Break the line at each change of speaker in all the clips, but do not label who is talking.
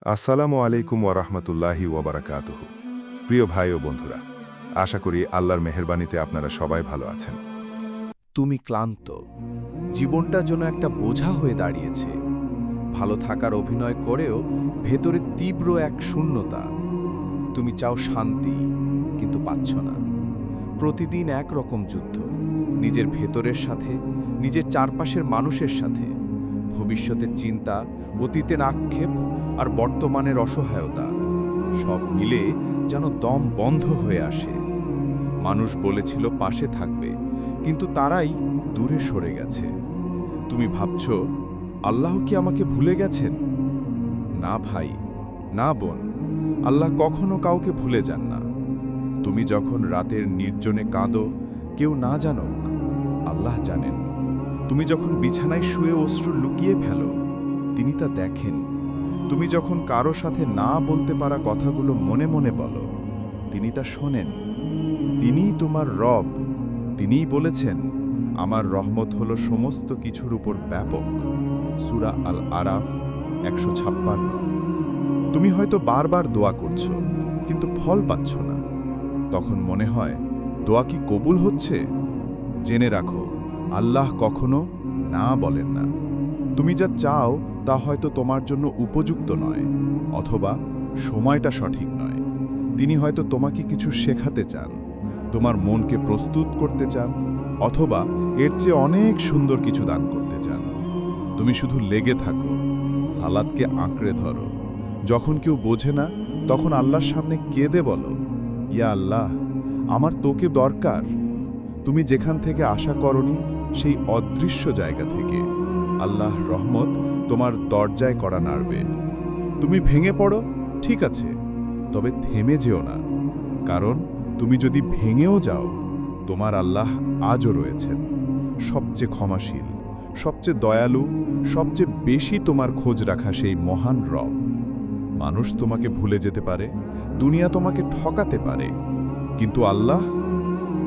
আসসালামু আলাইকুম ওয়ারাহমাতুল্লাহি ওয়াবারাকাতুহু। প্রিয় ভাই ও বন্ধুরা, আশা করি আল্লাহর মেহেরবানিতে আপনারা সবাই ভালো আছেন।
তুমি ক্লান্ত, জীবনটা যেন একটা বোঝা হয়ে দাঁড়িয়েছে। ভালো থাকার অভিনয় করেও ভেতরে তীব্র এক শূন্যতা। তুমি চাও শান্তি, কিন্তু পাচ্ছ না। প্রতিদিন একরকম যুদ্ধ, নিজের ভেতরের সাথে, নিজের চারপাশের মানুষের সাথে। ভবিষ্যতের চিন্তা, অতীতের আক্ষেপ আর বর্তমানের অসহায়তা সব মিলে যেন দম বন্ধ হয়ে আসে। মানুষ বলেছিল পাশে থাকবে, কিন্তু তারাই দূরে সরে গেছে। তুমি ভাবছ, আল্লাহ কি আমাকে ভুলে গেছেন? না ভাই, না বোন, আল্লাহ কখনো কাউকে ভুলে যান না। তুমি যখন রাতের নির্জনে কাঁদো, কেউ না জানুক, আল্লাহ জানেন। তুমি যখন বিছানায় শুয়ে অশ্রু লুকিয়ে ফেলো, তিনি তা দেখেন। তুমি যখন কারো সাথে না বলতে পারা কথাগুলো মনে মনে বলো, তিনি তা শোনেন। তিনিই তোমার রব। তিনিই বলেছেন, আমার রহমত হলো সমস্ত কিছুর উপর ব্যাপক। সূরা আল আরাফ ১৫৬। তুমি হয়তো বারবার দোয়া করছো, কিন্তু ফল পাচ্ছ না। তখন মনে হয়, দোয়া কি কবুল হচ্ছে? জেনে রাখো, আল্লাহ কখনো না বলেন না। তুমি যা চাও তা হয়তো তোমার জন্য উপযুক্ত নয়, অথবা সময়টা সঠিক নয়। তিনি হয়তো তোমাকে কিছু শেখাতে চান, তোমার মনকে প্রস্তুত করতে চান, অথবা এর চেয়ে অনেক সুন্দর কিছু দান করতে চান। তুমি শুধু লেগে থাকো, সালাদকে আঁকড়ে ধরো। যখন কেউ বোঝে না, তখন আল্লাহর সামনে কেঁদে বলো, ইয়া আল্লাহ, আমার তোকে দরকার। তুমি যেখান থেকে আশা করনি, সেই অদৃশ্য জায়গা থেকে আল্লাহ রহমত তোমার দরজায় করা নাড়বে। তুমি ভেঙে পড়ো, ঠিক আছে, তবে থেমে যেও না। কারণ তুমি যদি ভেঙেও যাও, তোমার আল্লাহ আজও রয়েছেন, সবচেয়ে ক্ষমাশীল, সবচেয়ে দয়ালু, সবচেয়ে বেশি তোমার খোঁজ রাখা সেই মহান রব। মানুষ তোমাকে ভুলে যেতে পারে, দুনিয়া তোমাকে ঠকাতে পারে, কিন্তু আল্লাহ,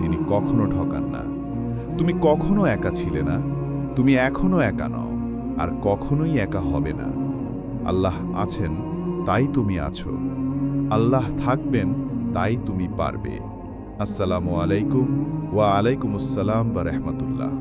তিনি কখনো ঠকান না। তুমি কখনো একা ছিলে না, তুমি এখনো একা নও, আর কখনোই একা হবে না। আল্লাহ আছেন, তাই তুমি আছো। আল্লাহ থাকবেন, তাই তুমি পারবে। আসসালামু আলাইকুম ওয়া আলাইকুমুস সালাম ওয়া রাহমাতুল্লাহ।